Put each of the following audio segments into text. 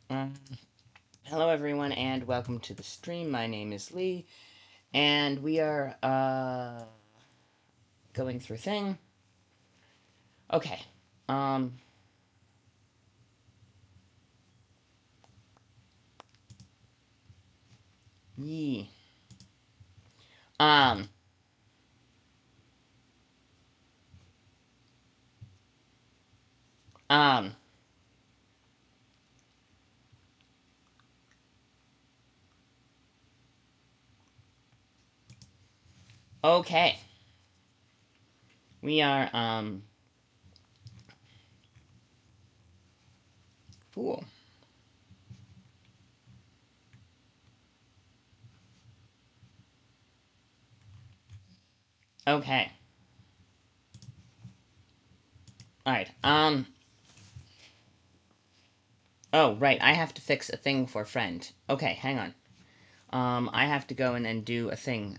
Um, Hello everyone and welcome to the stream. My name is Lee, and we are, going through thing. Okay. Um, Yee. Um, um, okay. We are, cool. Okay. Alright, oh, right, I have to fix a thing for friend. Okay, hang on. I have to go in and do a thing.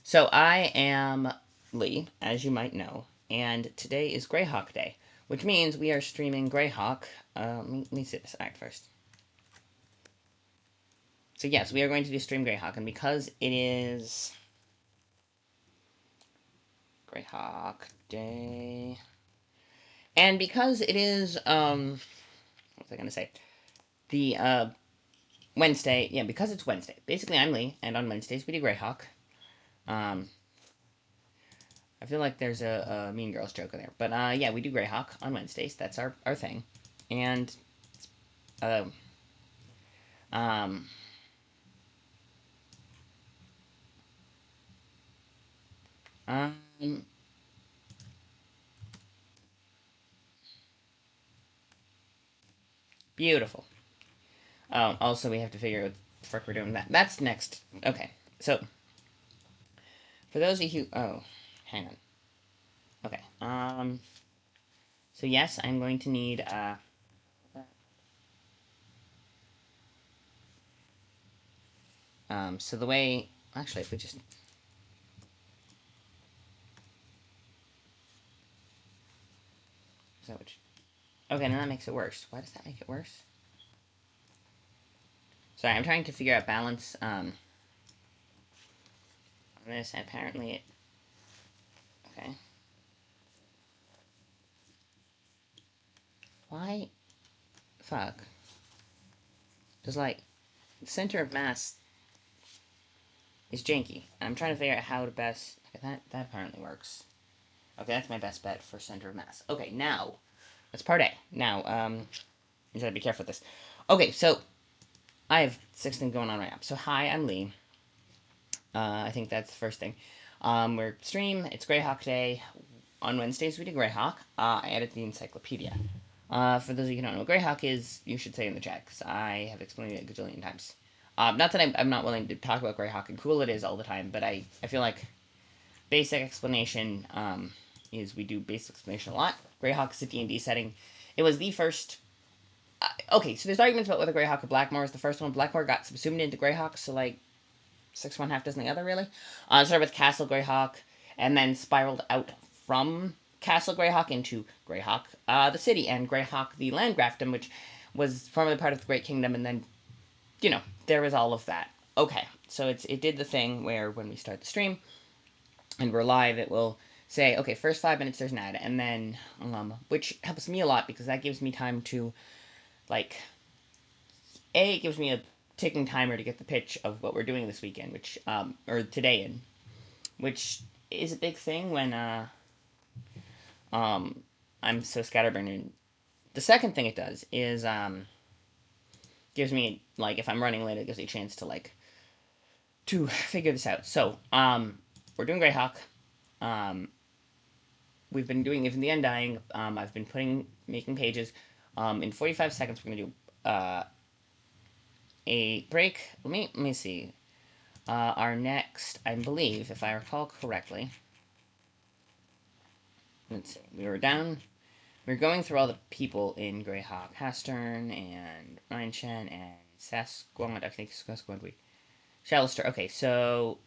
So I am Lee, as you might know, and today is Greyhawk Day, which means we are streaming Greyhawk. Let me see this act first. So yes, we are going to do stream Greyhawk, and because it is Greyhawk Day, and because it is what was I gonna say? The Wednesday, yeah, because it's Wednesday. Basically, I'm Lee, and on Wednesdays we do Greyhawk. Um, I feel like there's a Mean Girls joke in there, but yeah, we do Greyhawk on Wednesdays. That's our thing, and uh, um, um, beautiful. Also, we have to figure out what the frick we're doing. That's next. Okay, so for those of you who, oh, hang on. Okay. So yes, I'm going to need so the way actually if we just so which okay, now that makes it worse. Why does that make it worse? Sorry, I'm trying to figure out balance on this, and apparently it okay. Why fuck? Cause like center of mass is janky. I'm trying to figure out how to best okay, that apparently works. Okay, that's my best bet for center of mass. Okay, now that's part A. Now, you gotta be careful with this. Okay, so I have 6 things going on right now. So hi, I'm Lee. I think that's the first thing. We're stream. It's Greyhawk Day. On Wednesdays we do Greyhawk. I edit the encyclopedia. For those of you who don't know what Greyhawk is, you should say in the chat because I have explained it a gajillion times. Not that I'm not willing to talk about Greyhawk and cool it is all the time, but I feel like basic explanation is we do basic explanation a lot. Greyhawk is a D&D setting. It was the first okay, so there's arguments about whether Greyhawk or Blackmoor is the first one. Blackmoor got subsumed into Greyhawk, so like 6 one, half dozen the other, really. Started with Castle Greyhawk, and then spiraled out from Castle Greyhawk into Greyhawk, the city, and Greyhawk, the Landgrafdom, which was formerly part of the Great Kingdom, and then, there was all of that. Okay, so it did the thing where when we start the stream and we're live, it will say, okay, first 5 minutes there's an ad, and then, which helps me a lot because that gives me time to, like, it gives me a ticking timer to get the pitch of what we're doing this weekend, which or today, in which is a big thing when um I'm so scatterbrained. And the second thing it does is gives me like if I'm running late, it gives me a chance to figure this out. So we're doing Greyhawk. Um, we've been doing even the Undying. I've been making pages. In 45 seconds, we're gonna do a break. Let me see. Our next, I believe, if I recall correctly, let's see, we were going through all the people in Greyhawk, Hastern, and Ryan Chen, and Sasquatch, I think Sasquatch, Shallister. Okay, so,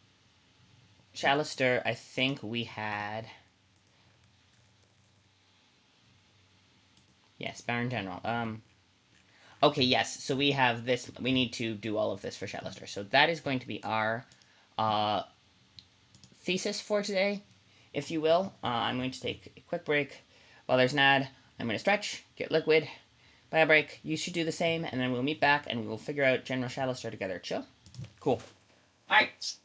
Shallister, I think we had, yes, Baron General. Okay, yes. So we have this. We need to do all of this for Shatlister. So that is going to be our uh, thesis for today, if you will. I'm going to take a quick break. While there's an ad, I'm going to stretch, get liquid, buy a break. You should do the same, and then we'll meet back and we will figure out General Shatlister together. Chill? Cool. Alright.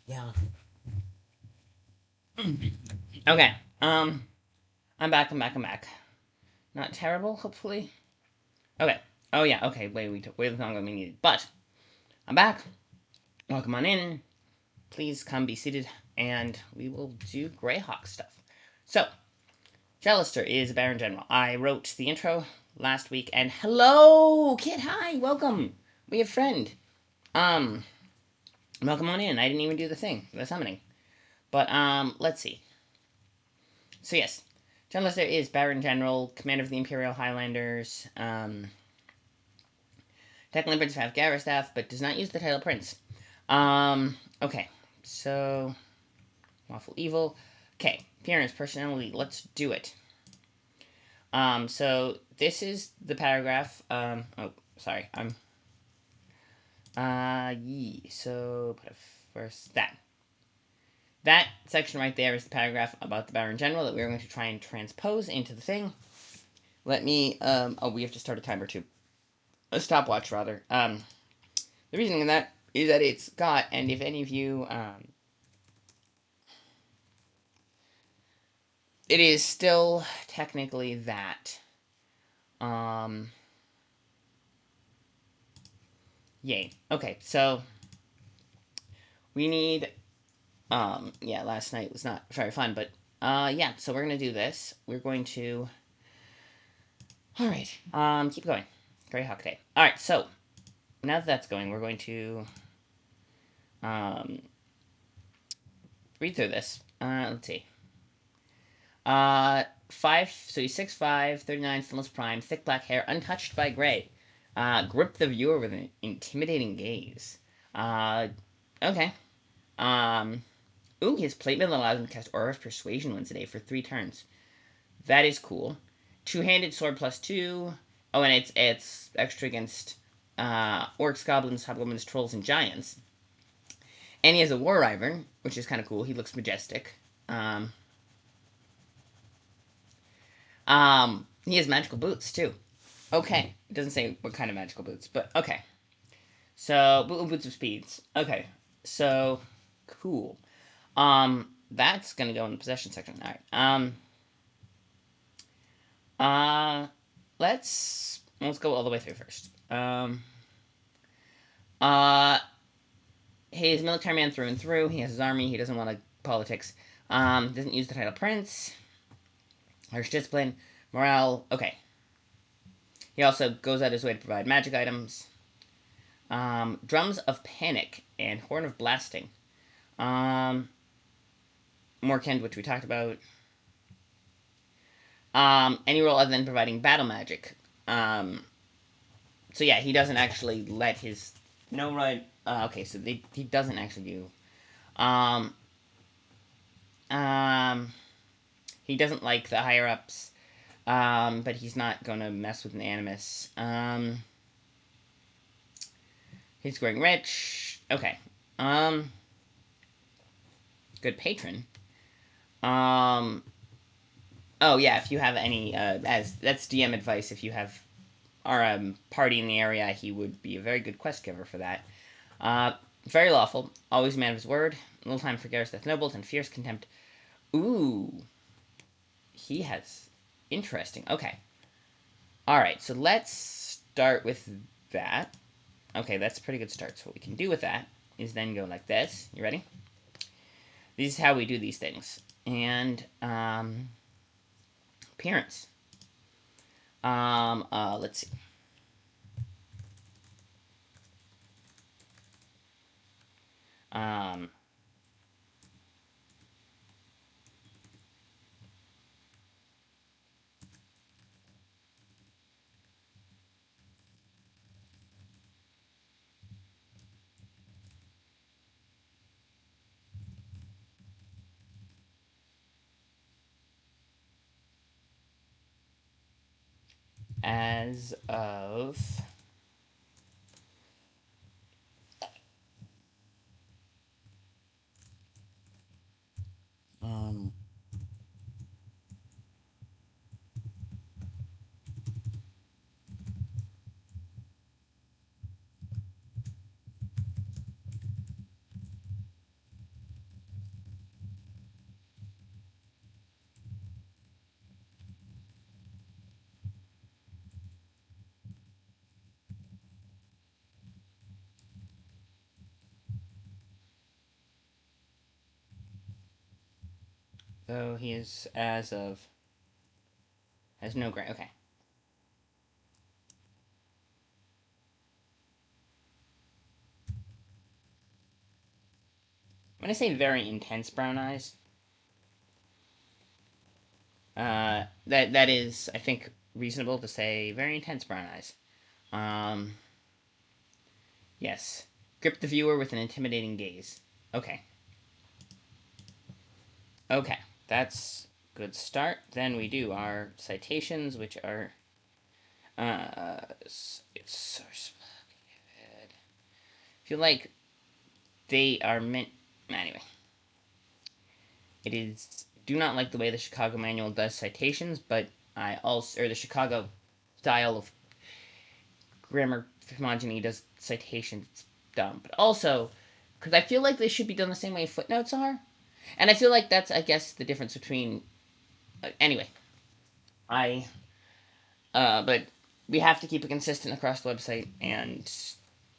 Yeah. Okay. I'm back. Not terrible, hopefully. Okay. Oh yeah, okay, wait, we took way longer than we needed. But I'm back. Welcome on in. Please come be seated, and we will do Greyhawk stuff. So, Jellister is a Baron General. I wrote the intro last week, and hello, kid. Hi, welcome. We have friend. Um, welcome on in. I didn't even do the thing, the summoning. But let's see. So yes, Jellister is Baron General, commander of the Imperial Highlanders. Technically Prince of Garristaff, but does not use the title Prince. Okay, so Lawful Evil. Okay, appearance, personality. Let's do it. So this is the paragraph. Oh, sorry. So put a first that. That section right there is the paragraph about the Baron General that we're going to try and transpose into the thing. Let me. Oh, we have to start a timer too. A stopwatch rather. The reasoning of that is that it's got, and if any of you, it is still technically that. Yay. Okay, so we need, yeah, last night was not very fun, but, yeah, so we're gonna do this. We're going to, alright, keep going. Greyhawk Day. Alright, so, now that that's going, we're going to, read through this. Let's see. 5, so he's 6'5", 39, skinless prime, thick black hair, untouched by gray. Grip the viewer with an intimidating gaze. Okay. Ooh, his plate mail allows him to cast Aura of Persuasion once a day for 3 turns. That is cool. Two-handed sword +2. Oh, and it's extra against orcs, goblins, hobgoblins, trolls, and giants. And he has a war wyvern, which is kind of cool. He looks majestic. He has magical boots too. Okay, it doesn't say what kind of magical boots, but okay. So boots of speeds. Okay, so cool. That's gonna go in the possession section. All right. Let's go all the way through first. He's a military man through and through. He has his army. He doesn't want to politics. Doesn't use the title prince. Harsh discipline, morale. Okay. He also goes out his way to provide magic items. Drums of Panic and Horn of Blasting. Morkend, which we talked about. Any role other than providing battle magic. So yeah, he doesn't actually let his... No, right... okay, so he doesn't actually do... he doesn't like the higher-ups, but he's not going to mess with an animus. He's growing rich. Okay. Good patron. Oh, yeah, if you have any, that's DM advice, if you have our party in the area, he would be a very good quest giver for that. Very lawful, always a man of his word, little time for Gareth Nobles, and fierce contempt. Ooh. He has... Interesting, okay. Alright, so let's start with that. Okay, that's a pretty good start. So what we can do with that is then go like this. You ready? This is how we do these things. And, appearance. Let's see. As of... So he is as of... Has no gray. Okay. When I say very intense brown eyes, that is, I think, reasonable to say very intense brown eyes. Yes. Grip the viewer with an intimidating gaze. Okay. Okay, that's good start. Then we do our citations, which are, it's source. I feel like they are meant, anyway. It is, do not like the way the Chicago Manual does citations, but I also, or the Chicago style of grammar homogeny does citations dumb. But also, because I feel like they should be done the same way footnotes are. And I feel like that's, I guess, the difference between... anyway. But we have to keep it consistent across the website, and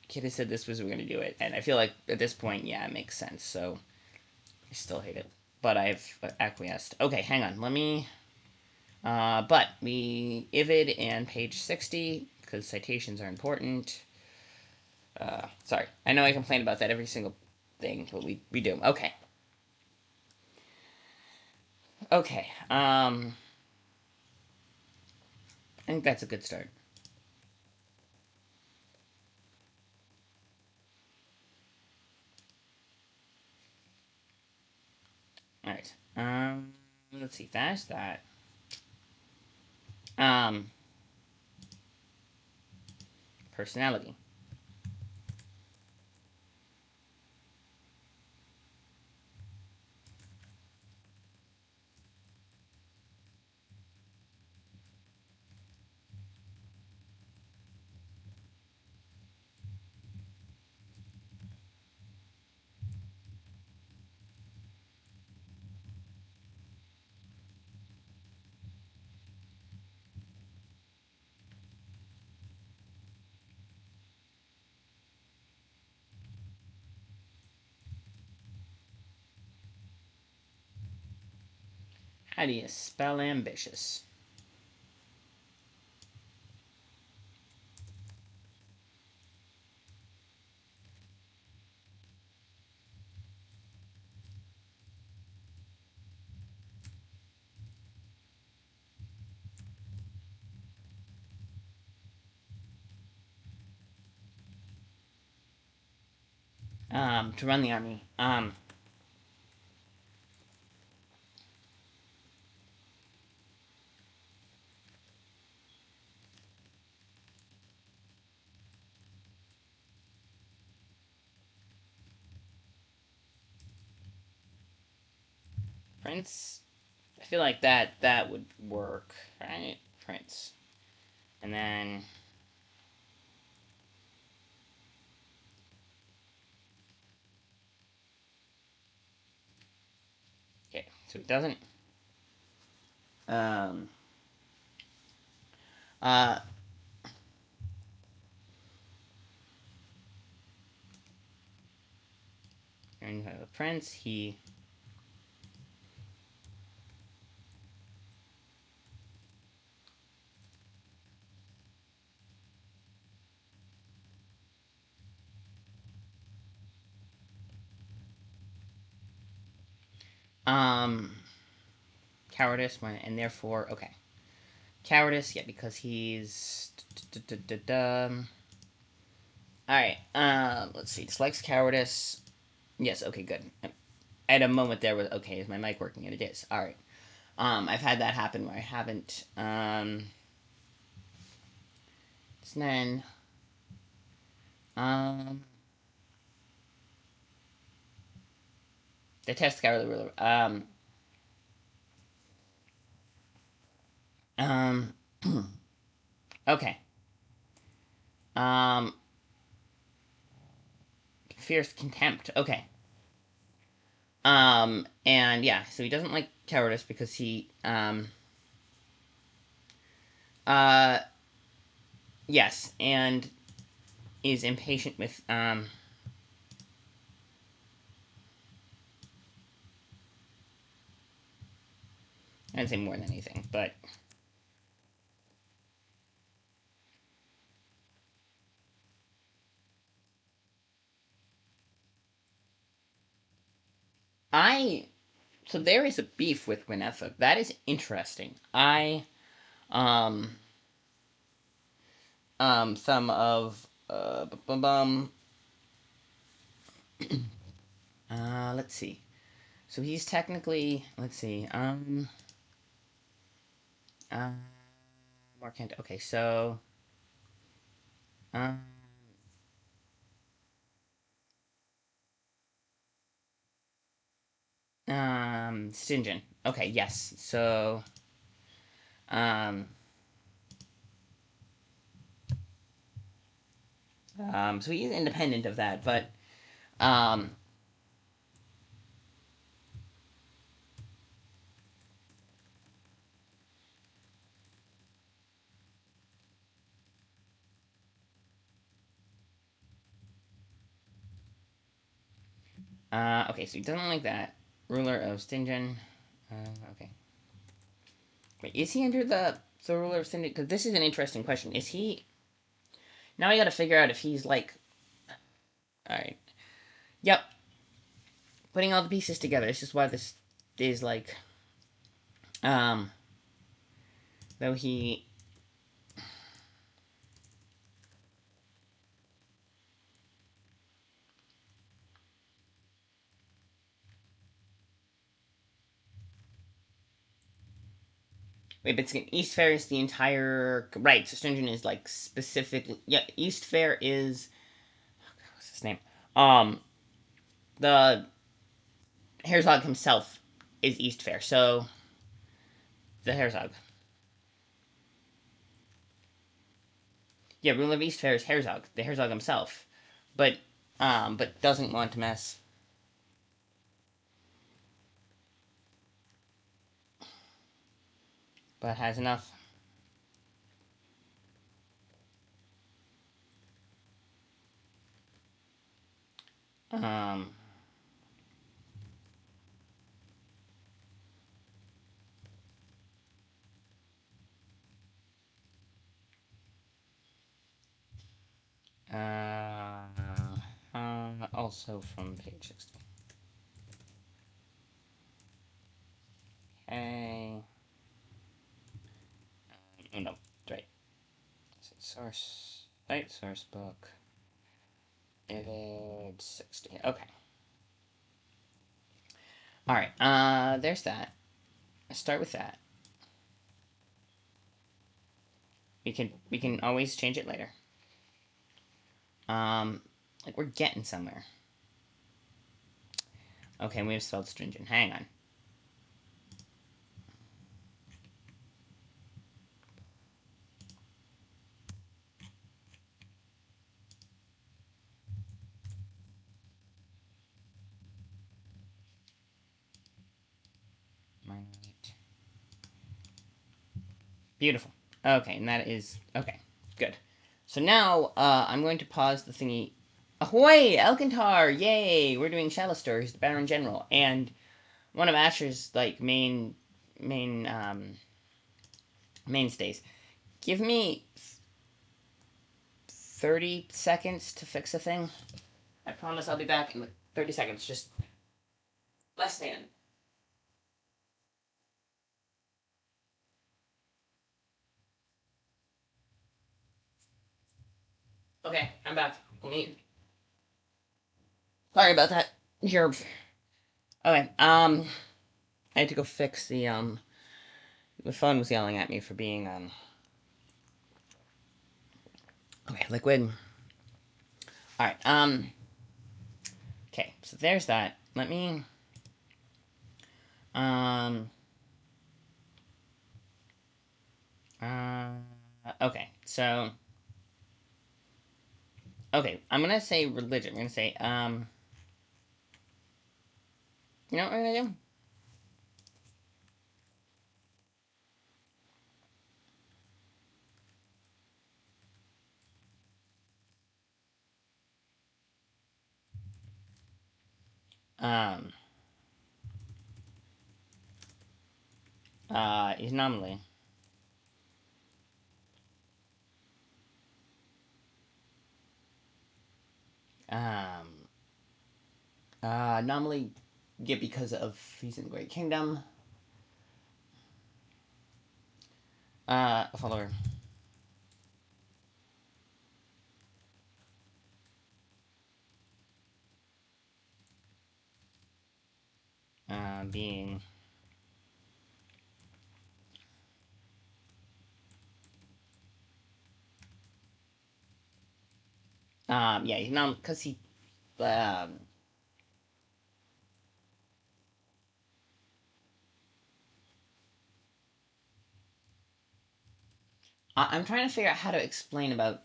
Kid has said this was we're gonna do it, and I feel like at this point, yeah, it makes sense. So I still hate it, but I've acquiesced. Okay, hang on. Let me. But we IVID and page 60 because citations are important. Sorry, I know I complain about that every single thing, but we do. Okay. Okay. I think that's a good start. All right. Let's see. That's that. Um, Personality. How do you spell ambitious? To run the army. Prince. I feel like that would work, right? Prince, and then okay, so it doesn't. Um. Uh. And the prince, he. Um. Cowardice, and therefore, okay. Cowardice, yeah, because he's. Alright, let's see. Dislikes cowardice. Yes, okay, good. I had a moment there with, okay, is my mic working? And it is. Alright. I've had that happen where I haven't. So then. Um. Detest cowardly ruler. Um. Okay. Um. Fierce contempt. Okay. And yeah, so he doesn't like cowardice because he, uh, yes, and is impatient with, I'd say more than anything, but I, so there is a beef with Gwynethra. That is interesting. Um, some of, let's see. So he's technically, let's see, uh, Markant. Okay, so, um, Stingent. Okay, yes. So, um, so he's independent of that, but, um, Okay, so he doesn't like that. Ruler of Stingen. Okay. Wait, is he under the ruler of Stingen? Because this is an interesting question. Is he... Now I gotta figure out if he's, like... Alright. Yep. Putting all the pieces together. This is why this is, like... Um... Though he... Wait, but East Fair is the entire... Right, so Stringent is, like, specifically... Yeah, East Fair is... What's his name? The Herzog himself is East Fair, so... The Herzog. Yeah, ruler of East Fair is Herzog, the Herzog himself. But doesn't want to mess. But has enough. Um... Also from page 60. Okay. Oh no, right. Source. Right, source book. Page 60. Okay. Alright, there's that. Let's start with that. We can always change it later. Like we're getting somewhere. Okay, we have spelled stringent. Hang on. Beautiful. Okay, and that is... Okay, good. So now, I'm going to pause the thingy. Ahoy! Elkintar! Yay! We're doing Shallister, who's the Baron General. And one of Asher's, like, mainstays. Give me 30 seconds to fix a thing. I promise I'll be back in 30 seconds. Just less stand. Okay, I'm back. Sorry about that. Here. Okay, I had to go fix the phone was yelling at me for being, okay, liquid. Alright, okay, so there's that. Let me, um, okay, so, okay, I'm gonna say religion. I'm gonna say, you know what I'm gonna do? Um, is nominally. Um, Nominally, yeah, because of he's in the Great Kingdom. A follower. Being. Yeah, he's not, because he, um, I'm trying to figure out how to explain about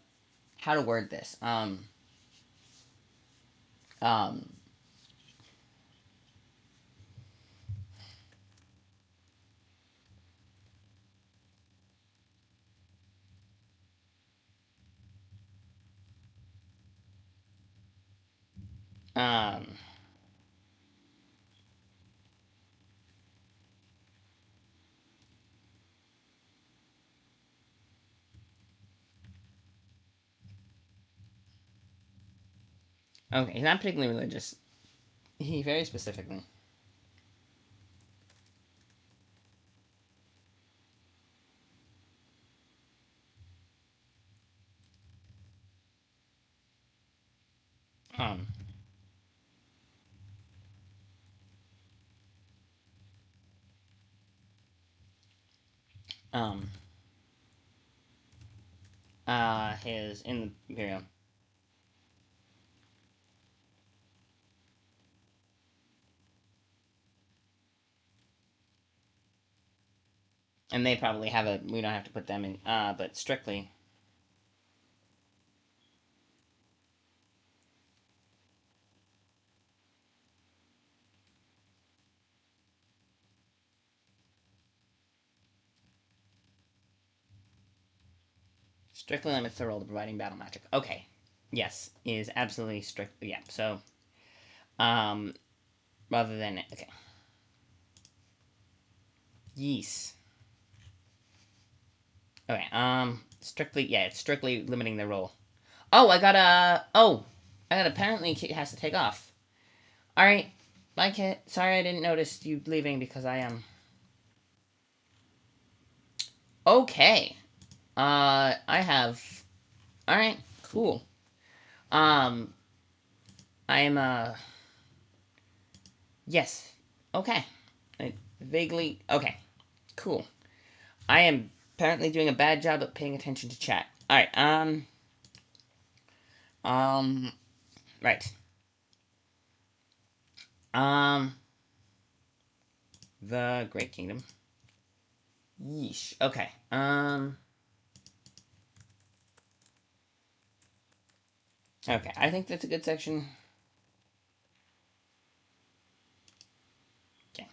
how to word this. Um, um, Okay, he's not particularly religious. He very specifically. Um. Um. His in the Imperial. And they probably have a. We don't have to put them in. But strictly. Strictly limits the role of providing battle magic. Okay. Yes, is absolutely strict. Yeah. So, um, rather than okay. Yes. Okay. Strictly. Yeah. It's strictly limiting the role. Oh, I got a. Oh, I got apparently Kit has to take off. All right. Bye, Kit. Sorry, I didn't notice you leaving because I am. Okay. I have. All right. Cool. Um, I am. Yes. Okay. Vaguely. Okay. Cool. I am apparently doing a bad job at paying attention to chat. All right. Um. Right. Um. The Great Kingdom. Yeesh. Okay. Okay. I think that's a good section. Okay.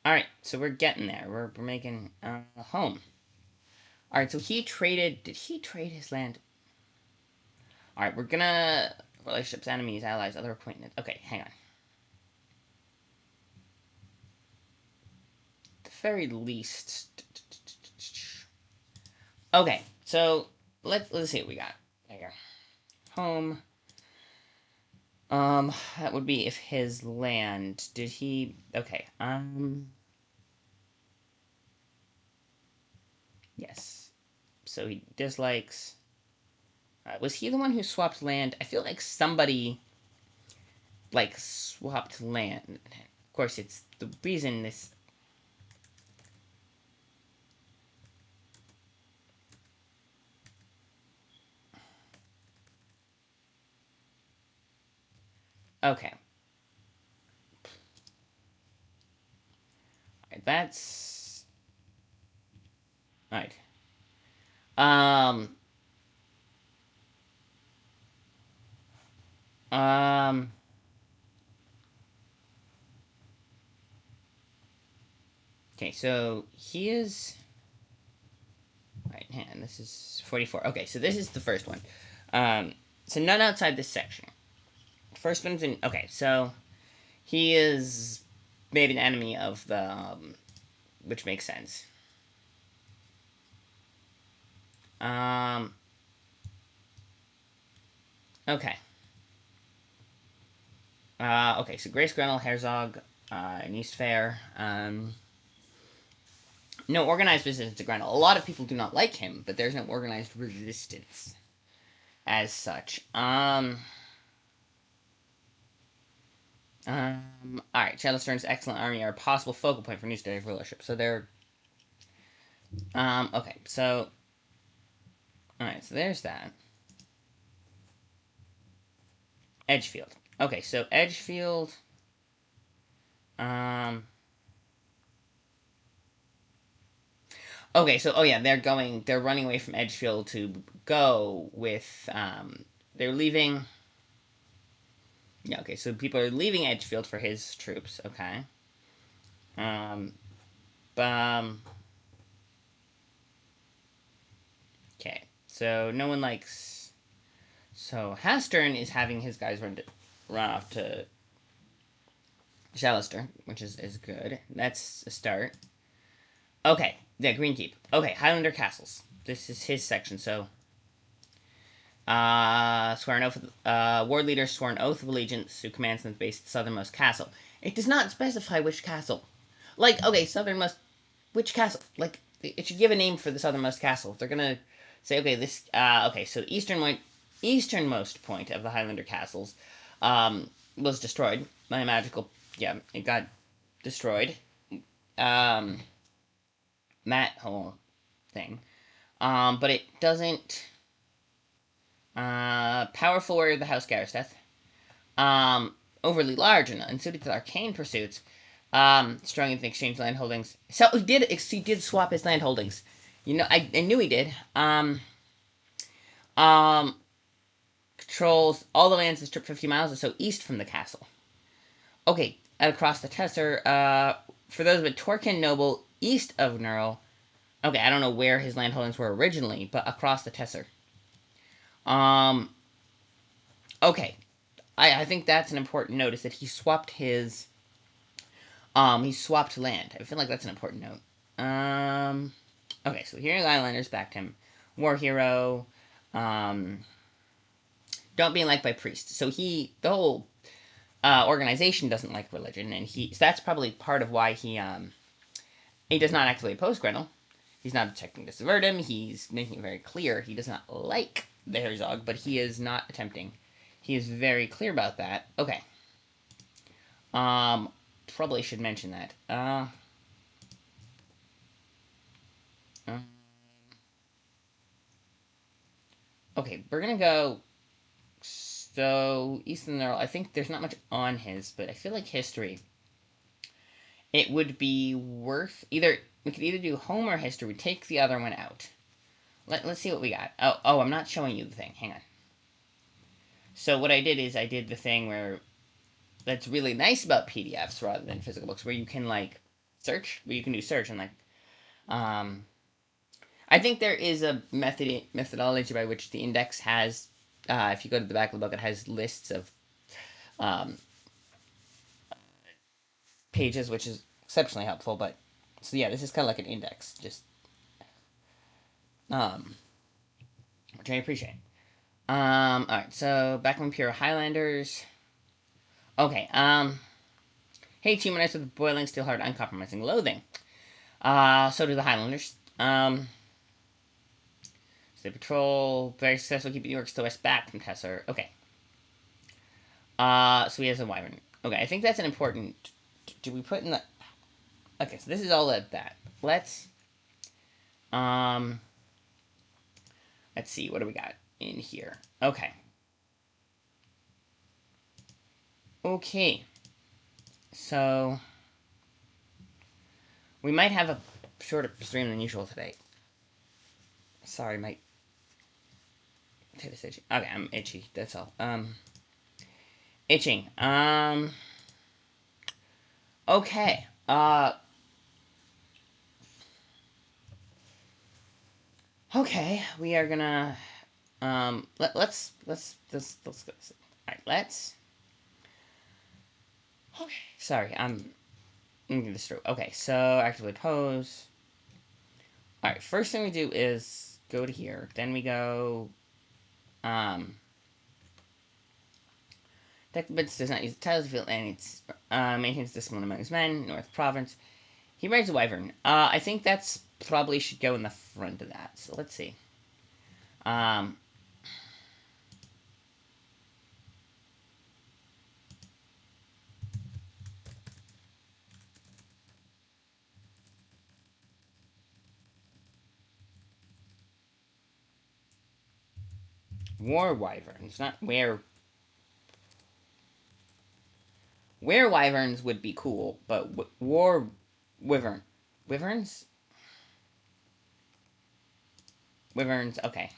All right. So we're getting there. We're making a home. All right. So he traded. Did he trade his land? All right. We're gonna relationships, enemies, allies, other acquaintances. Okay. Hang on. At the very least. Okay. So let's see what we got. There. Home. That would be if his land. Did he? Okay. Yes. So he dislikes. Was he the one who swapped land? I feel like somebody like swapped land. Of course, it's the reason this. Okay. Alright, that's. Alright. Um. Um. Okay, so he is. Right, and this is 44. Okay, so this is the first one. So none outside this section. First one's in. Okay, so he is made an enemy of the. Which makes sense. Um. Okay. Okay, so Grace Grenell, Herzog, and East Fair. No organized resistance to Grenell. A lot of people do not like him, but there's no organized resistance as such. Alright, Shadowstern's excellent army are a possible focal point for New State rulership. So they're. Okay, so. Alright, so there's that. Edgefield. Okay, so Edgefield. Um. Okay, so oh yeah, they're running away from Edgefield to go with they're leaving. Yeah, okay, so people are leaving Edgefield for his troops. Okay. Um. Um. Okay, so no one likes. So Hastern is having his guys run off to Shallister, which is good. That's a start. Okay, yeah, Greenkeep. Okay, Highlander Castles. This is his section, so Swear an oath. Ward leaders swore an oath of allegiance who commands them to base the southernmost castle. It does not specify which castle. Like, okay, southernmost. Which castle? Like, it should give a name for the southernmost castle. If they're gonna say, okay, this. Okay, so the easternmost point of the Highlander castles, was destroyed by a magical. Yeah, it got destroyed. Um, that whole thing. But it doesn't. Powerful warrior of the House Garisteth. Overly large and unsuited to arcane pursuits. Strong in exchange land holdings. So he did swap his land holdings. You know, I knew he did. Um, Controls all the lands that strip 50 miles or so east from the castle. Okay, across the Tesser, for those with Torkin Noble east of Neural. Okay, I don't know where his land holdings were originally, but across the Tesser. Um, okay, I think that's an important note, is that he swapped his he swapped land. I feel like that's an important note. Okay, so here the Islanders backed him. War hero. Um, don't be liked by priests. So the whole organization doesn't like religion, and so that's probably part of why he does not actively oppose Grendel. He's not attempting to subvert him. He's making it very clear he does not like the Herzog, but he is not attempting. He is very clear about that. Okay. Probably should mention that. Okay, we're gonna go. So Ethan Earl, I think there's not much on his, but I feel like history. It would be worth either. We could either do home or history. We take the other one out. Let's see what we got. Oh, I'm not showing you the thing. Hang on. So what I did is I did the thing where that's really nice about PDFs rather than physical books, where you can like search, where you can do search and like, I think there is a methodology by which the index has, if you go to the back of the book, it has lists of um, pages, which is exceptionally helpful. But so yeah, this is kind of like an index, just which I appreciate. All right, so back on Pure Highlanders. Okay. Hate humanites with boiling steel heart, uncompromising loathing. So do the Highlanders. So they patrol very successful, keeping the orcs to the west back from Tesser. Okay. So he has a wyvern. Okay, I think that's an important. Do we put in the? Okay, so this is all of that. Um, let's see. What do we got in here? Okay. Okay. So we might have a shorter stream than usual today. Sorry, my tail is itchy. Okay, I'm itchy. That's all. Itching. Okay. Okay. We are gonna. Let's go. Alright, let's. Okay. Sorry, I'm get this through. Okay, so actively pose. Alright, first thing we do is go to here. Then we go. Tech Bits does not use the tiles field and it's maintains discipline among his men. North Province. He rides a wyvern. I think that's probably should go in the front of that. So let's see. War wyverns, not where. Were wyverns would be cool, but war wyverns. Wyverns. Okay.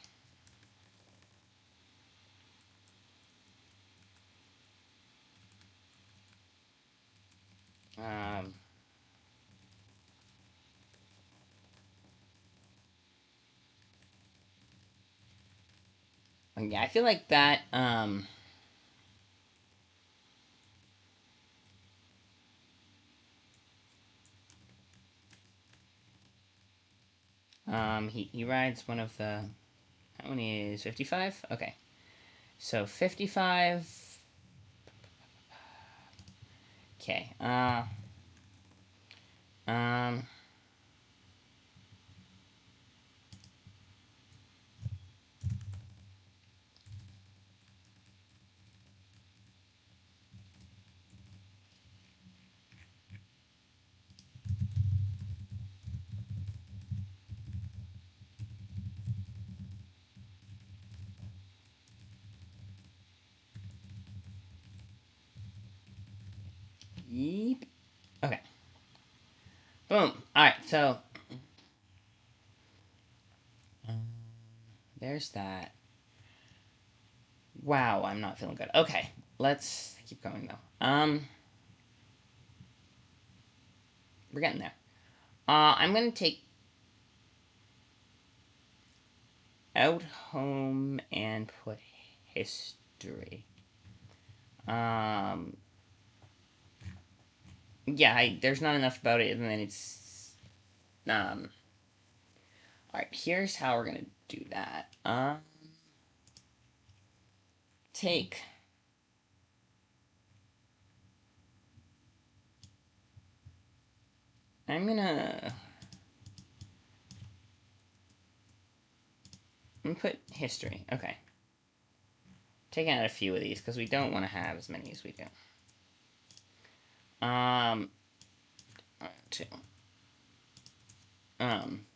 Um. Yeah, I feel like that. He rides one of the. That one is 55. Okay. So 55. Okay. Um. Yeep. Okay. Boom. Alright, so. There's that. Wow, I'm not feeling good. Okay, let's keep going though. We're getting there. I'm gonna take out home and put history. Um, yeah, there's not enough about it, and then it's all right. Here's how we're gonna do that. Take. I'm gonna put history. Okay. Taking out a few of these because we don't want to have as many as we do. Two. Um,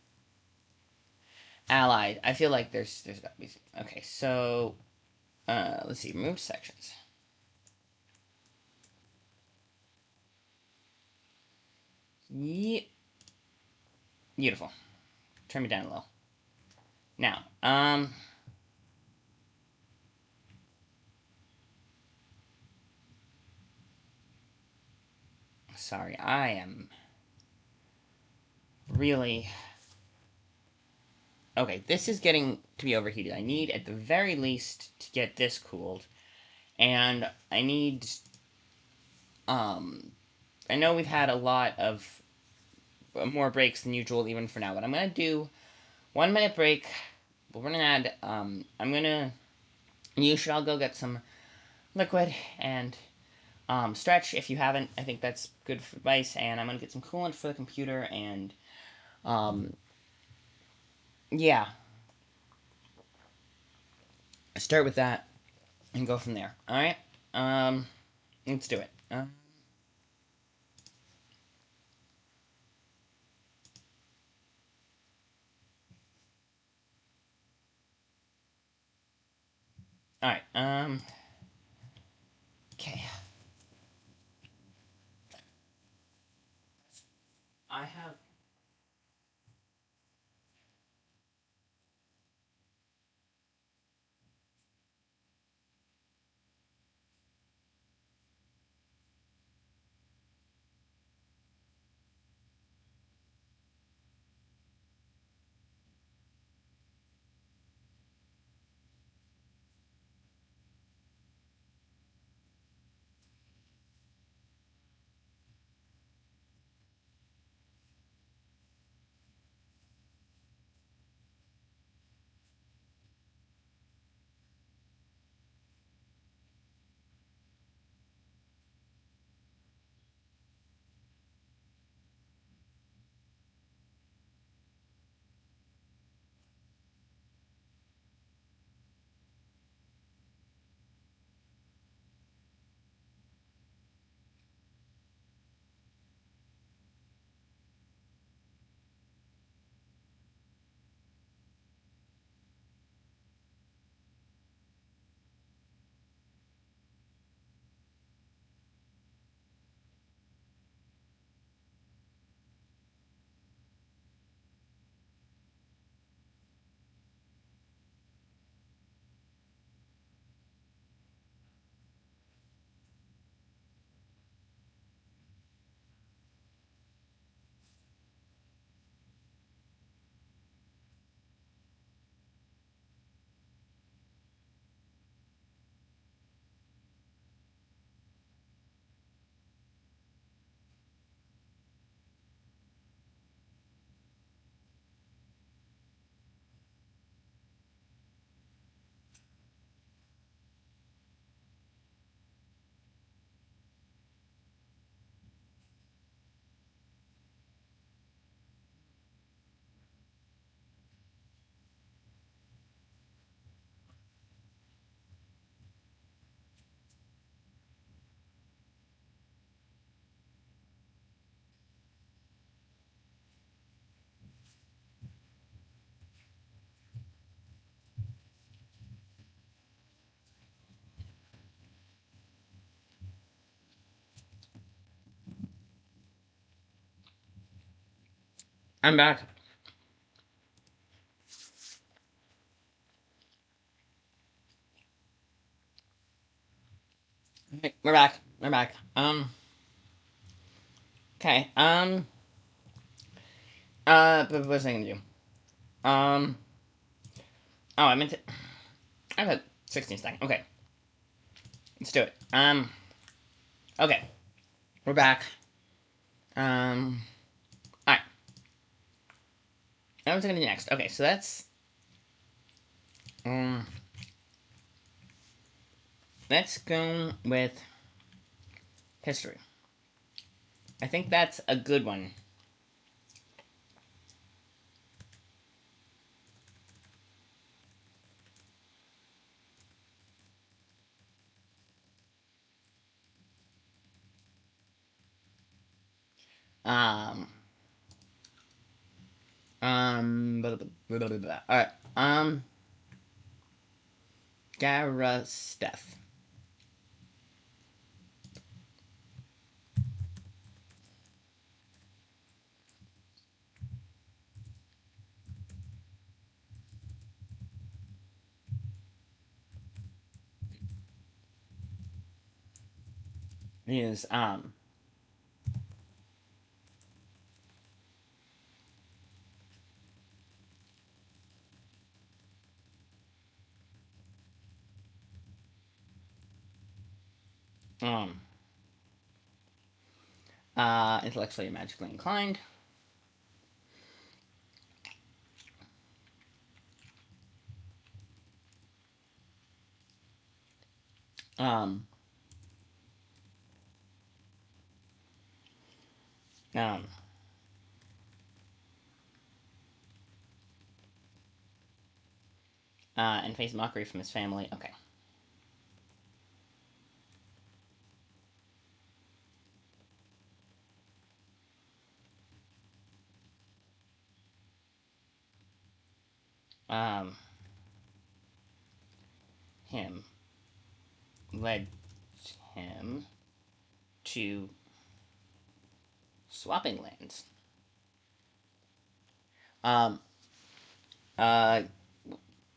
allied. I feel like there's got to be. Okay, so let's see. Remove sections. Yeah. Beautiful. Turn me down a little. Now, sorry, I am really. Okay, this is getting to be overheated. I need, at the very least, to get this cooled. And I need, I know we've had a lot of more breaks than usual, even for now, but I'm gonna do 1 minute break. We're gonna add, I'm gonna, you should all go get some liquid and stretch if you haven't. I think that's good advice. And I'm gonna get some coolant for the computer and yeah, start with that and go from there. All right, let's do it. All right. Okay. I have. I'm back. Okay, we're back. We're back. Okay. But what was I gonna do? Um. Oh, I meant to. I have a 16 stack. Okay, let's do it. Okay, we're back. All right. Now what's I gonna do next? Okay, so that's um. Let's go with history. I think that's a good one. Um. Blah, blah, blah, blah. All right. Garasteth is um intellectually and magically inclined. Um. Um. And face mockery from his family. Okay. Um. Him led him to swapping lands. Um. Uh.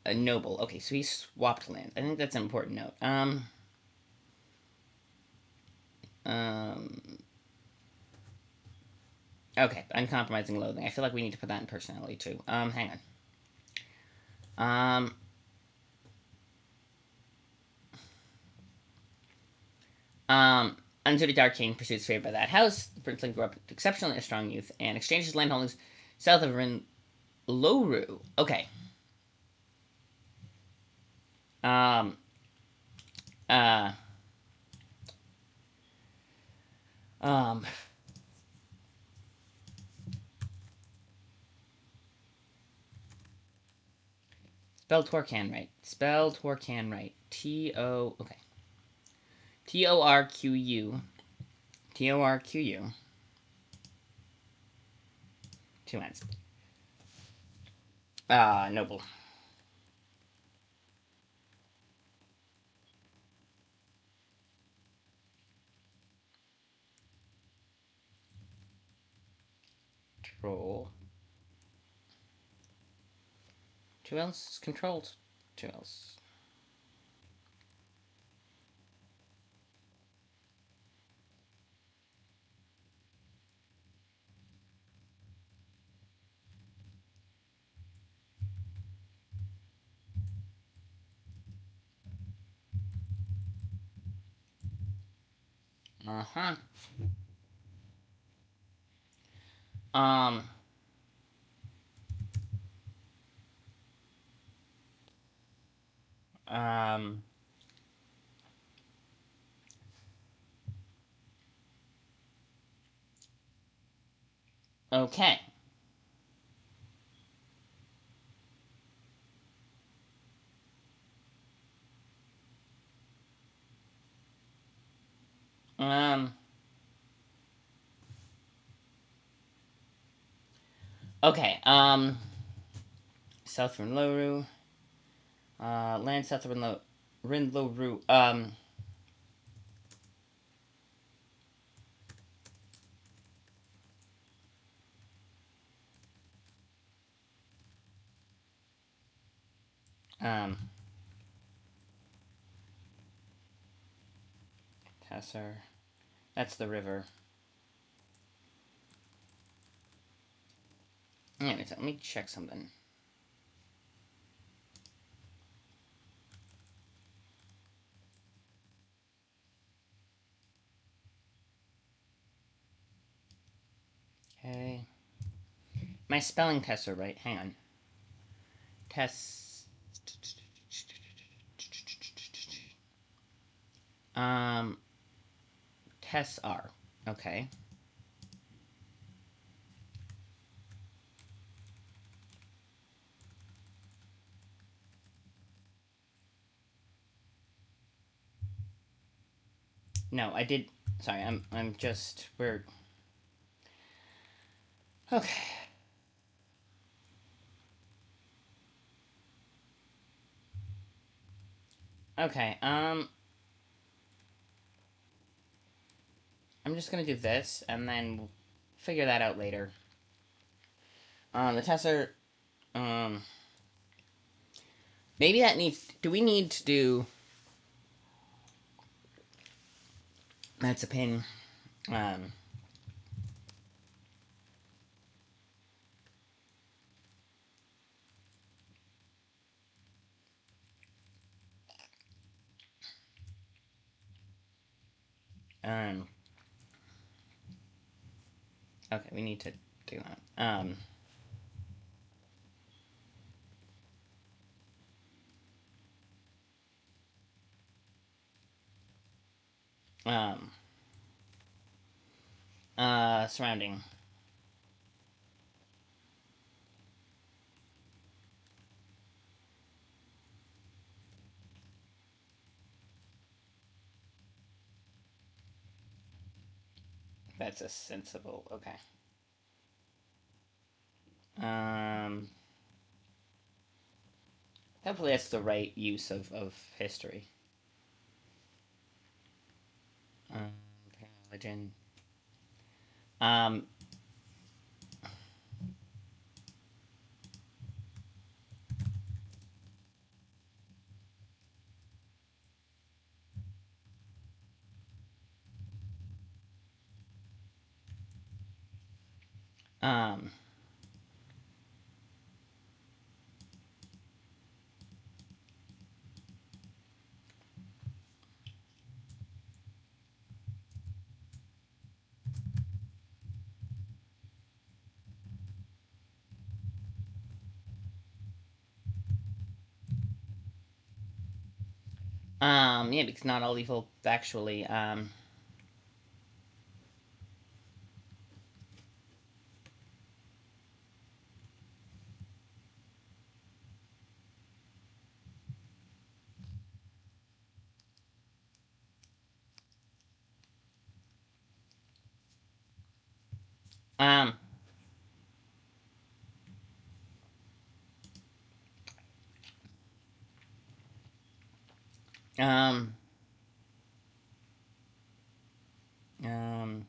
A noble. Okay, so he swapped lands. I think that's an important note. Um. Okay, uncompromising loathing. I feel like we need to put that in personality too. Hang on. Unsuited Dark King pursues favor by that house. The princeling grew up exceptionally a strong youth and exchanges his land holdings south of Loru. Okay. Um. Uh. Um. Spell Torcan right. Spell Torcan right. T-O... Okay. T-O-R-Q-U. T-O-R-Q-U. 2 N's. Noble. Troll. 2 L's. Controlled. 2 L's. Uh-huh. Um... Um... Okay. Um... Okay, South Rinloru. Land south of Rinloru. Um, Tesser. That's the river. Anyways, let me check something. Okay. My spelling tests are right. Hang on. Tests. Um, tests are. Okay. No, I did. Sorry, I'm just. We're. Okay. Okay, I'm just gonna do this and then we'll figure that out later. The tests are. Um, maybe that needs. Do we need to do. That's a pin. Um, um, okay, we need to do that. Um, surrounding. That's a sensible. Okay. Um, hopefully that's the right use of history. Um, religion. Um, um, yeah, because not all evil factually. Um, um, um,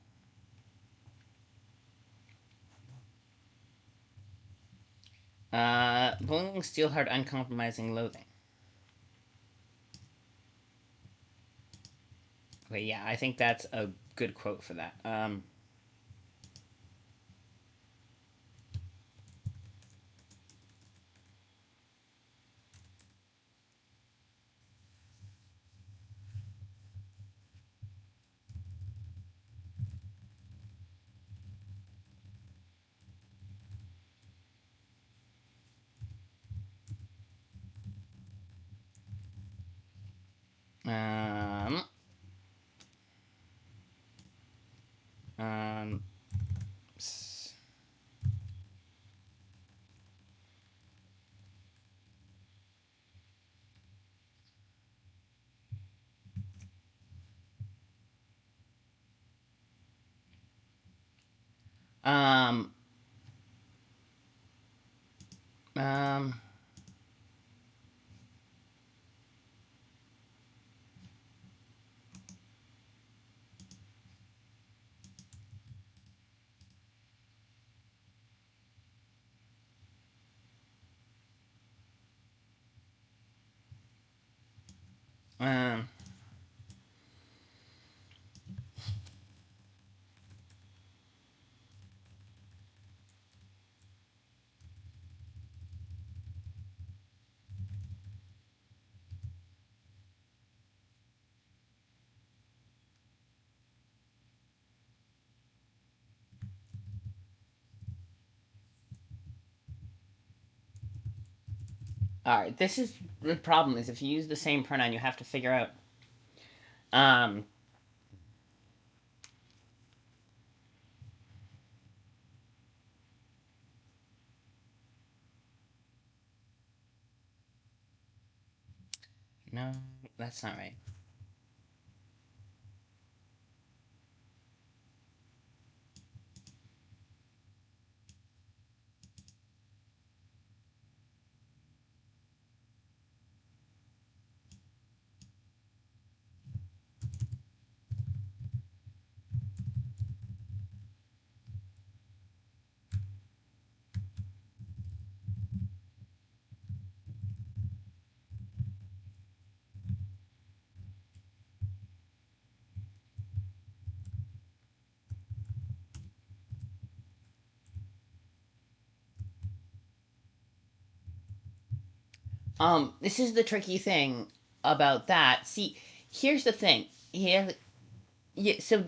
bullying, steelheart, uncompromising loathing. Okay, yeah, I think that's a good quote for that. Um, um, um, um, Um. All right. This is the problem. Is if you use the same pronoun, you have to figure out. Um. No, that's not right. This is the tricky thing about that. See, here's the thing. Yeah. So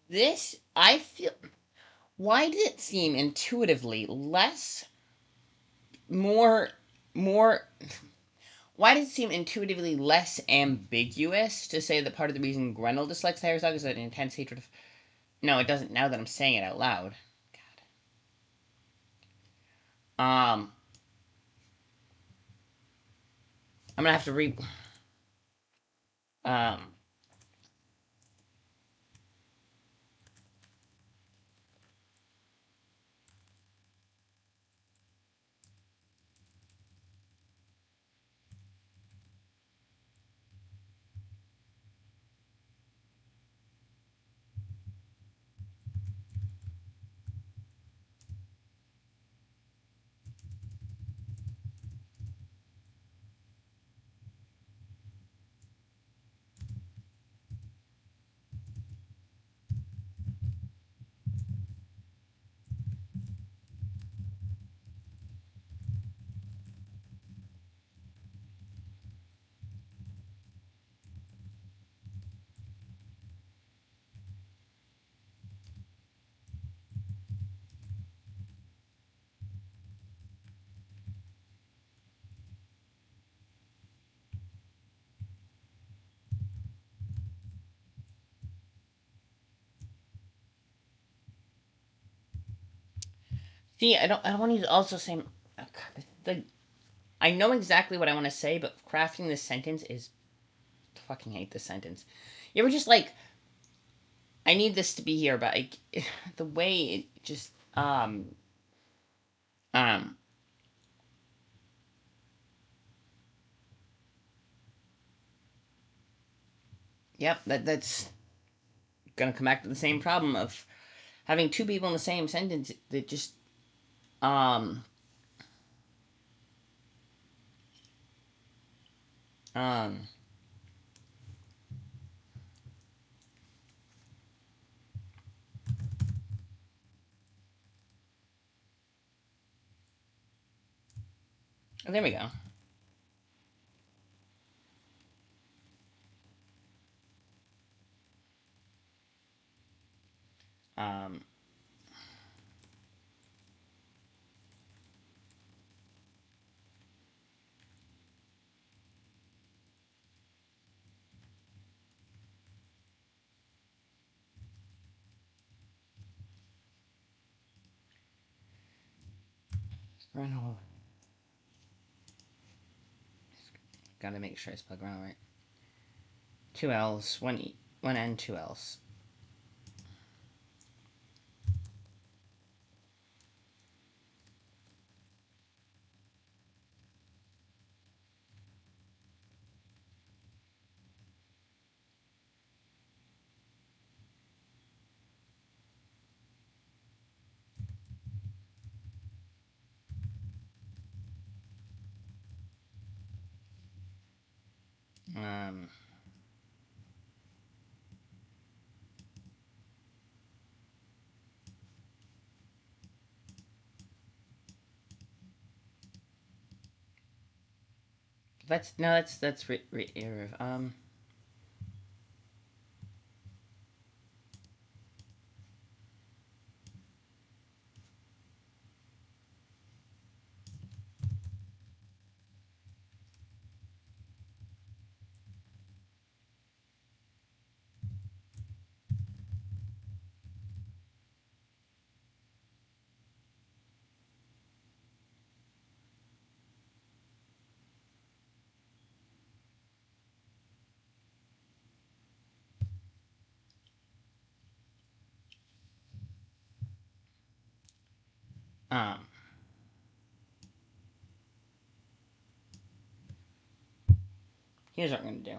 this I feel. Why did it seem intuitively less, more, more? Why does it seem intuitively less ambiguous to say that part of the reason Grendel dislikes the Herzog is an intense hatred of? No, it doesn't. Now that I'm saying it out loud. God. I'm gonna have to re. Um. See, I don't. I don't want to use also same. Oh, God, the I know exactly what I want to say, but crafting this sentence is I fucking hate this sentence. You ever just like I need this to be here, but the way it just um yep, that's gonna come back to the same problem of having two people in the same sentence that just um um oh, there we go. Um gotta make sure I spell ground right. Two L's, one E, one N, two L's. Um that's um. Here's what we're gonna do.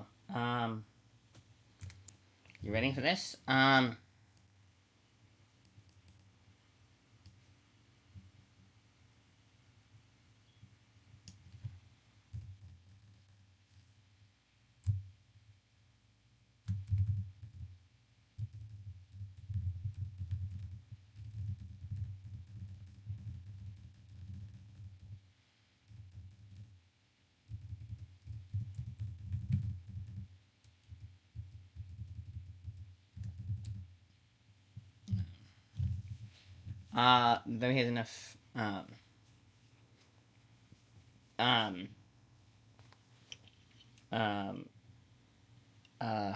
You ready for this? Then we have enough. Um. Um. Uh.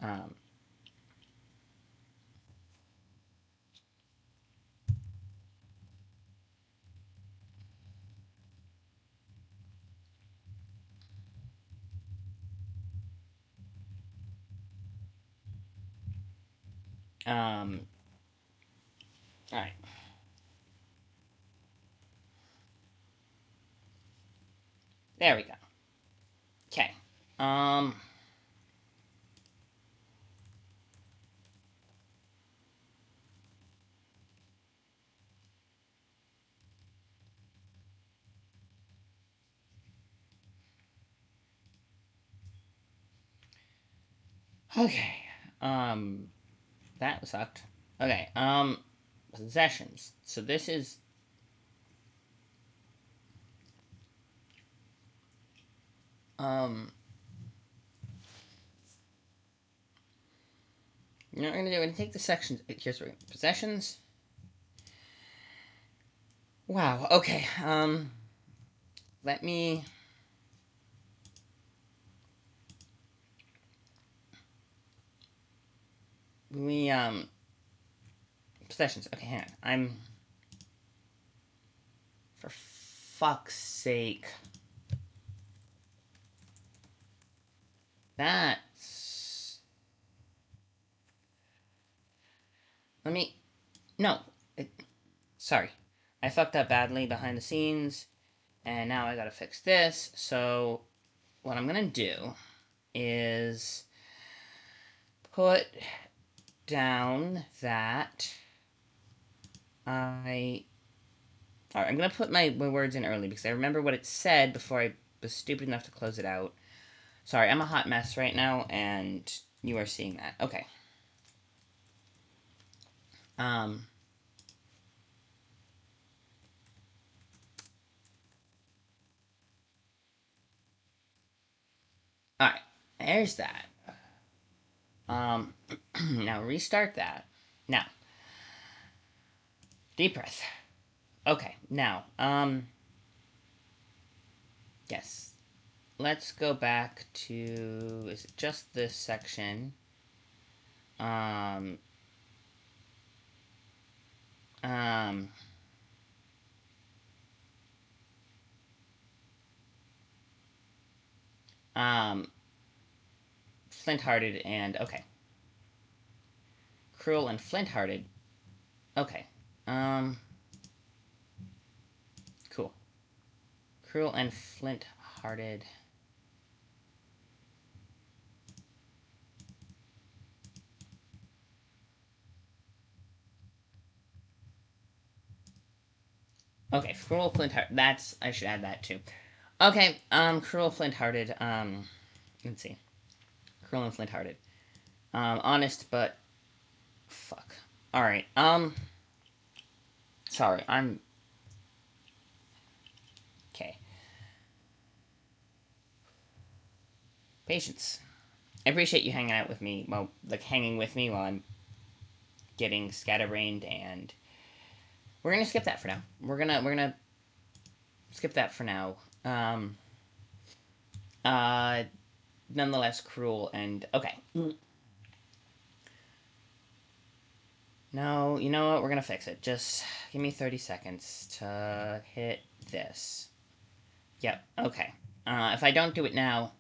Um. Um. All right. There we go. Okay. Um. Okay. Um. That sucked. Okay. Possessions. So this is. Um. You know what we're gonna do? We're gonna take the sections. Here's what possessions. Wow. Okay. Let me. We possessions. Okay, hang on. I'm. For fuck's sake. That's. Let me. No. It, sorry. I fucked up badly behind the scenes, and now I gotta fix this. So, what I'm gonna do is put down that I. Alright, I'm gonna put my words in early because I remember what it said before I was stupid enough to close it out. Sorry, I'm a hot mess right now, and you are seeing that. Okay. Um. Alright. There's that. Now restart that. Now, deep breath. Okay, now, yes. Let's go back to, is it just this section? Um, um, um, flint-hearted and, okay. Cruel and flint-hearted. Okay. Cool. Cruel and flint-hearted. Okay, cruel flint-hearted. That's, I should add that too. Okay, cruel flint-hearted. Let's see. Cruel and flint-hearted. Honest, but fuck. All right. Sorry. I'm. Okay. Patience. I appreciate you hanging out with me. Well, like hanging with me while I'm getting scatterbrained, and we're gonna skip that for now. We're gonna skip that for now. Um, uh, Nonetheless, cruel and okay. No, you know what? We're gonna fix it. Just give me 30 seconds to hit this. Yep. Okay. If I don't do it now,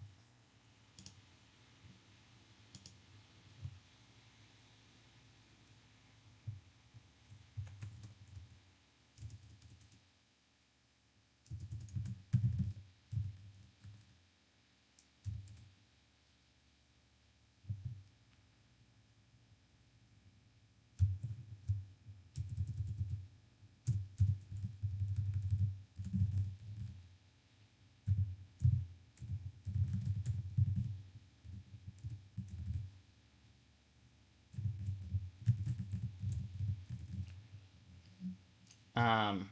um,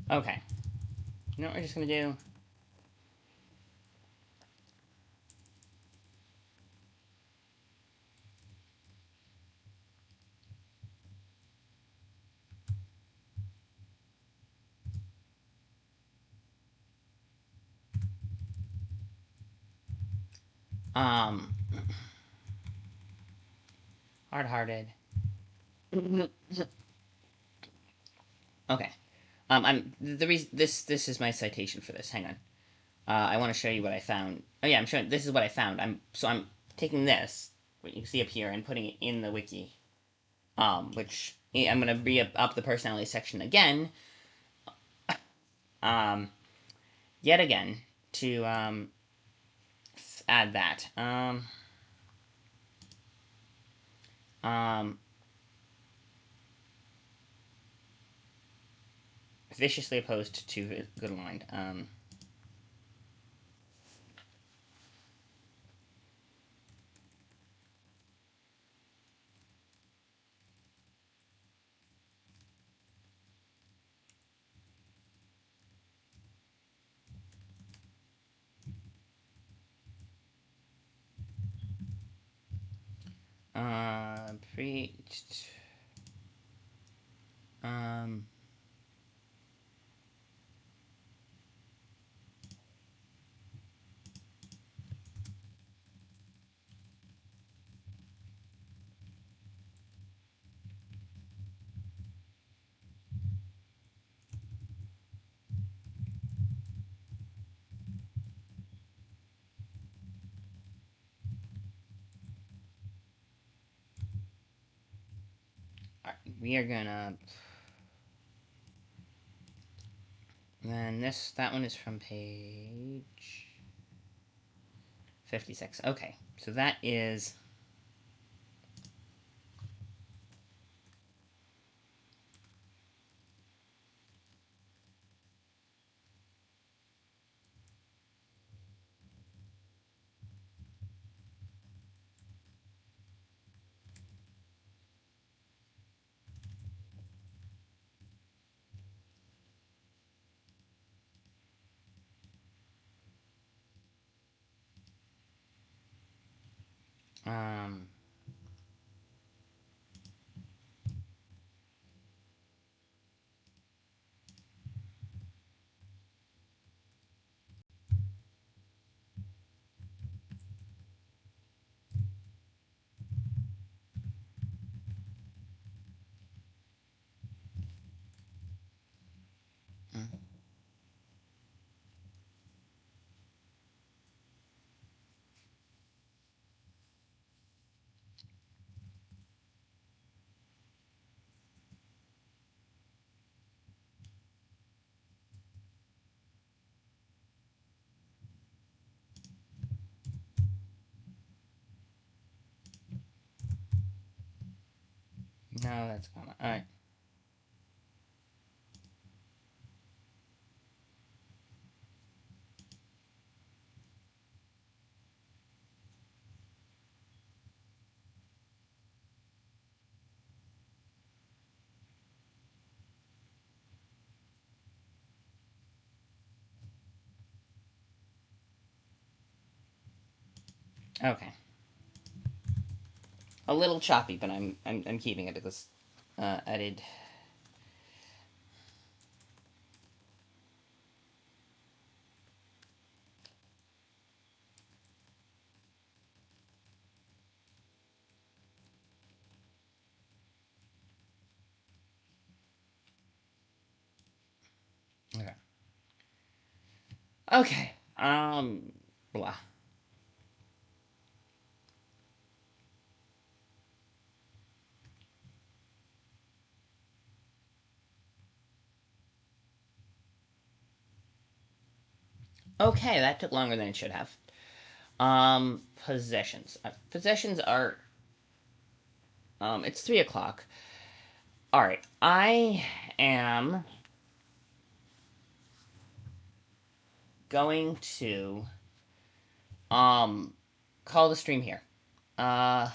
okay. You know what we're just gonna do? Um, Hard-hearted. Okay. I'm the reason this is my citation for this. Hang on. I want to show you what I found. Oh yeah, I'm showing. This is what I found. I'm taking this, what you see up here, and putting it in the wiki. Which I'm gonna re-up the personality section again. Um, Yet again to add that. Um, Viciously opposed to good aligned. Preached. Um, we are gonna. Then that one is from page 56. Okay, so that is. Um, mm, no, that's gone. All right. Okay. A little choppy, but I'm keeping it because I did. Okay. Okay. Blah. Okay, that took longer than it should have. Possessions. Possessions are. It's 3 o'clock. All right. I am going to call the stream here. Uh,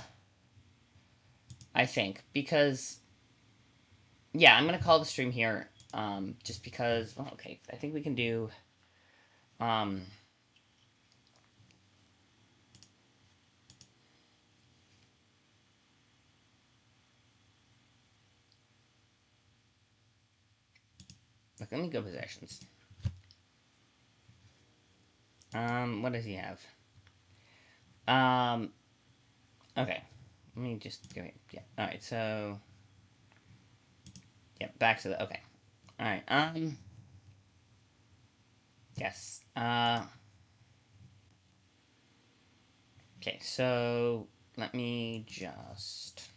I think because yeah, I'm gonna call the stream here. Just because. Well, okay, I think we can do. Um, look, let me go possessions. What does he have? Um, okay. Let me just go here. Yeah. All right. So, yeah, back to the. Okay. All right. Yes. Okay. So let me just.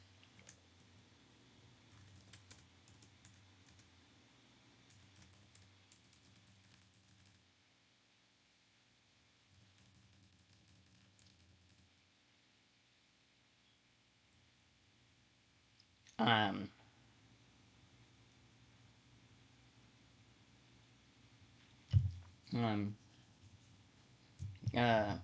Um. Um. Uh.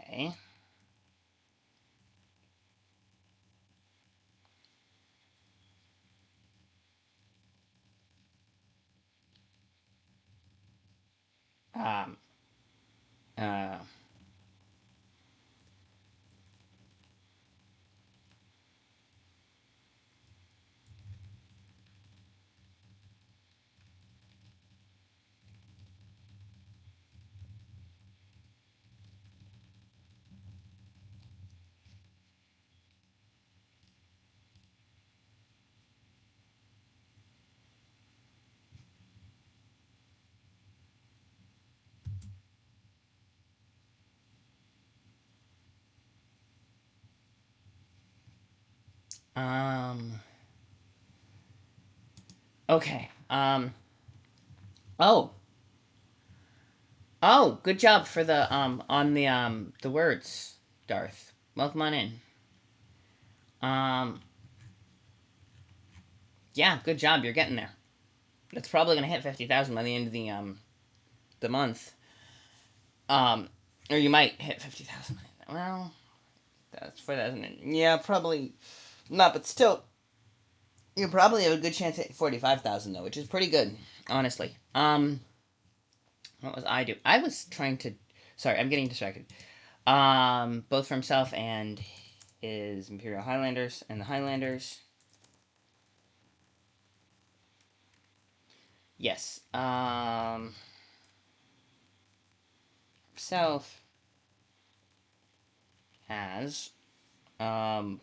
Okay. Um. Uh. Um. Okay. Oh. Oh. Good job for the on the words, Darth. Welcome on in. Um. Yeah. Good job. You're getting there. It's probably gonna hit 50,000 by the end of the month. Or you might hit 50,000. Well, that's 4,000. Yeah, probably not, but still, you probably have a good chance at 45,000 though, which is pretty good, honestly. What was I do? I was trying to. Sorry, I'm getting distracted. Both for himself and his Imperial Highlanders and the Highlanders. Yes. Himself has um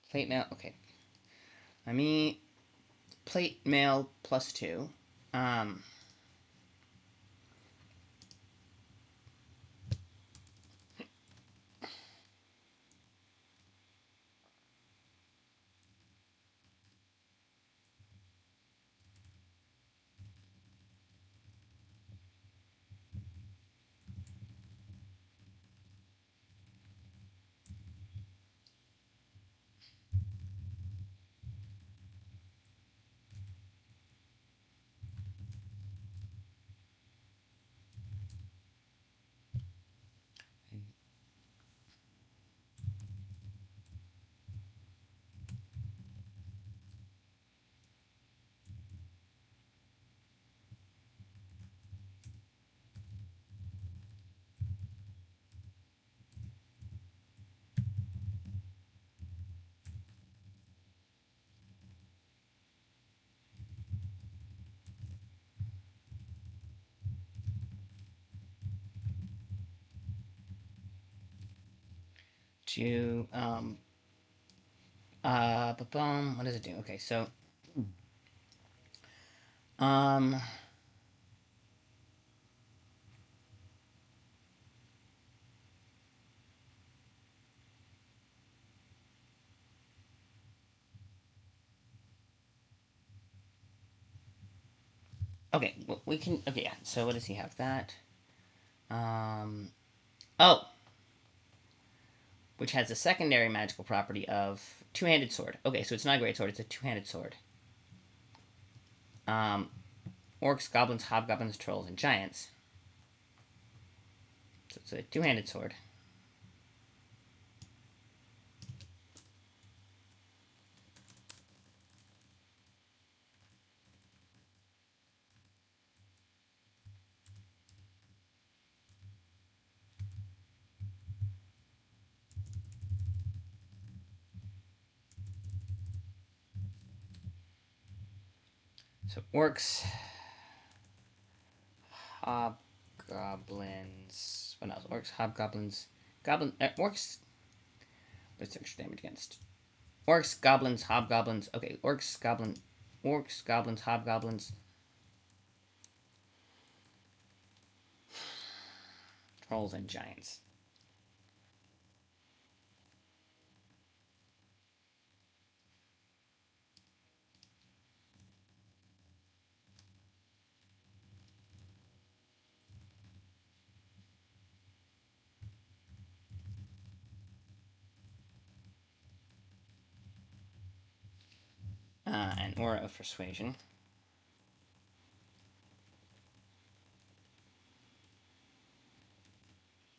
plate mail. Okay, let me plate mail +2. Um, to what does it do? Okay, so um okay, well, we can okay, yeah. So what does he have? That um oh, which has a secondary magical property of two-handed sword. Okay, so it's not a great sword, it's a two-handed sword. Um Orcs, goblins, hobgoblins, trolls, and giants. So it's a two-handed sword. So orcs, hobgoblins. What else? Orcs, hobgoblins, orcs. What's extra damage against? Orcs, goblins, hobgoblins. Okay, orcs, goblins, hobgoblins, trolls, and giants. An aura of persuasion.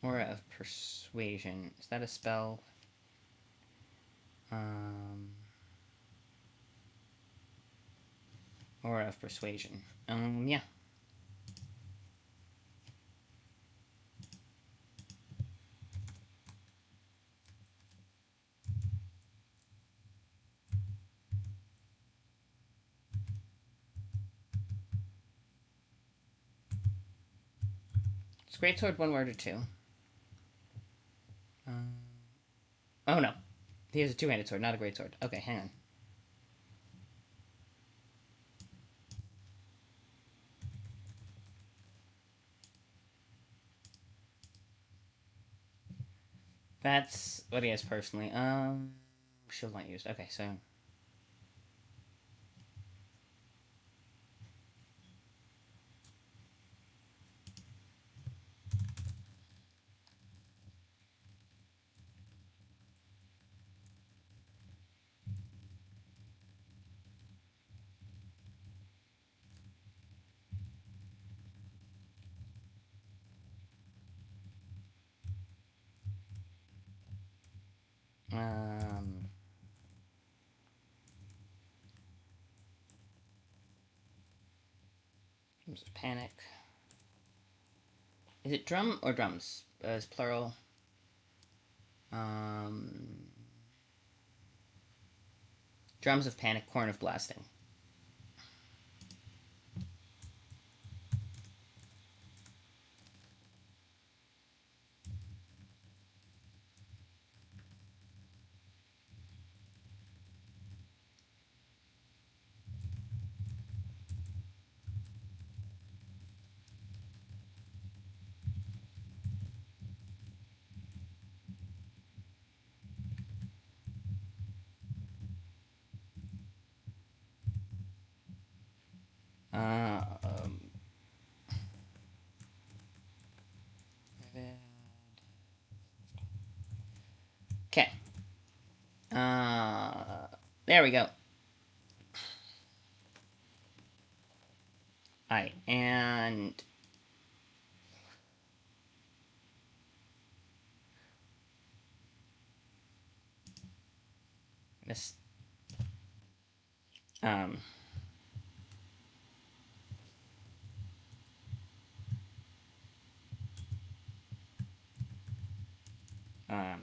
Aura of persuasion. Is that a spell? Um, Aura of persuasion. Yeah. It's greatsword, one word or two. Oh no, here's a two-handed sword, not a greatsword. Okay, hang on. That's what he has personally. Shield not used. Okay, so um, drums of panic. Is it drum or drums? As plural. Um, Drums of panic, corn of blasting. Uh, um, okay. There we go. Alright, and this um um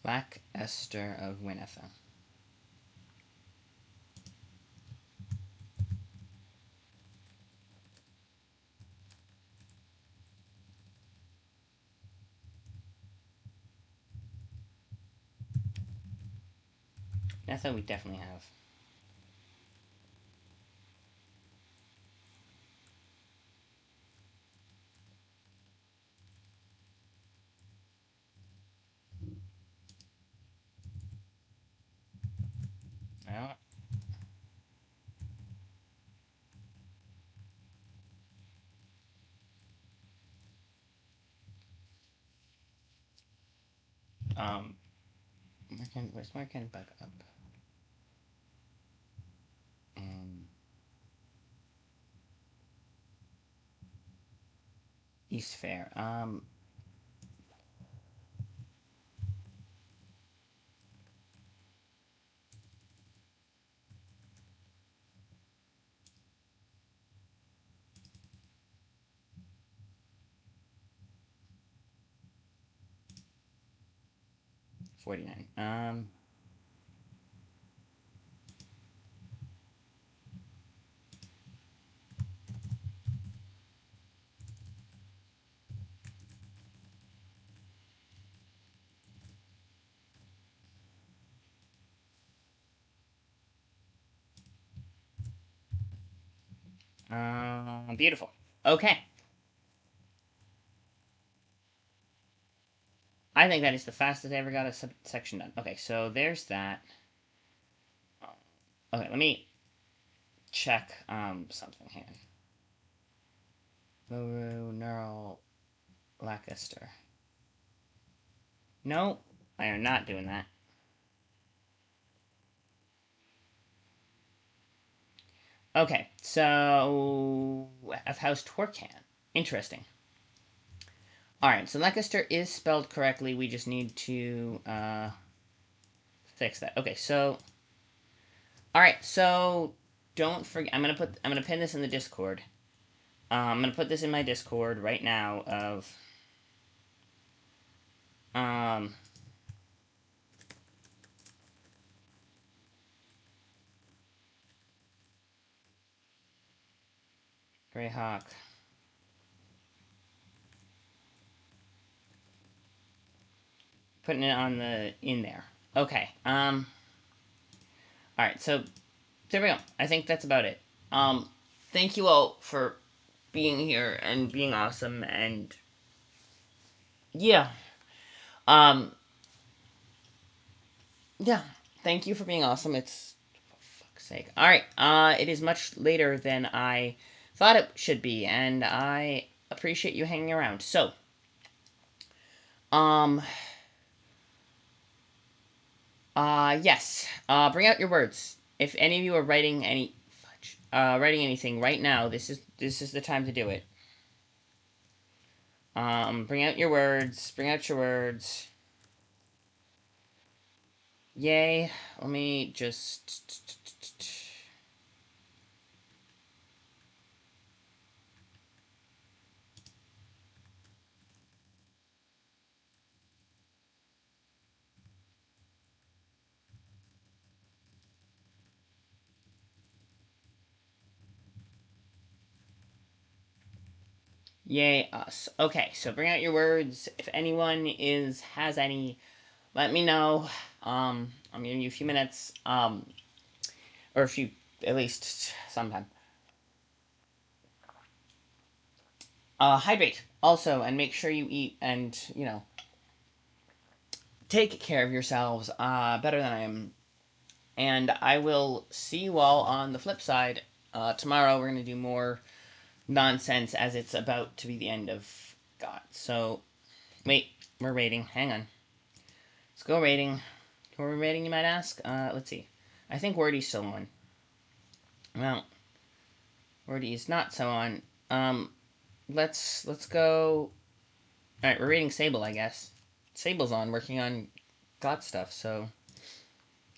Black Esther of Winnefa. Netha we definitely have. Well, where's Markin back up? East Fair. 49. Beautiful. Okay. I think that is the fastest I ever got a section done. Okay, so there's that. Okay, let me check something here. Moru, Neural, Lackester. No, I am not doing that. Okay, so F House Torcan. Interesting. Alright, so Lancaster is spelled correctly. We just need to fix that. Okay, so alright, so don't forget I'm gonna pin this in the Discord. I'm gonna put this in my Discord right now of Greyhawk. Putting it on in there. Okay. Alright, so there we go. I think that's about it. Thank you all for being here and being awesome, and yeah. Yeah. Thank you for being awesome. It's for fuck's sake. Alright, it is much later than I thought it should be, and I appreciate you hanging around. So, yes. Bring out your words. If any of you are writing writing anything right now, this is the time to do it. Bring out your words. Bring out your words. Yay. Let me just... Yay, us. Okay, so bring out your words. If anyone has any, let me know. I'm giving you a few minutes. Or a few, at least sometime. Hydrate also, and make sure you eat and, take care of yourselves, better than I am. And I will see you all on the flip side. Tomorrow we're going to do more nonsense as it's about to be the end of God. So, wait, we're rating. Hang on. Let's go rating. Who are we rating, you might ask? Let's see. I think Wordy's still on. Well, Wordy is not so on. Let's go. Alright, we're rating Sable, I guess. Sable's on, working on God stuff, so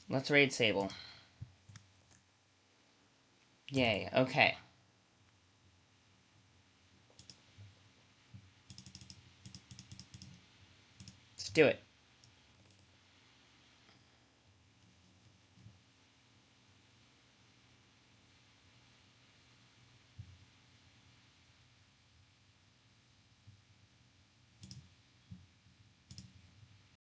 let's raid Sable. Yay, okay. Let's do it.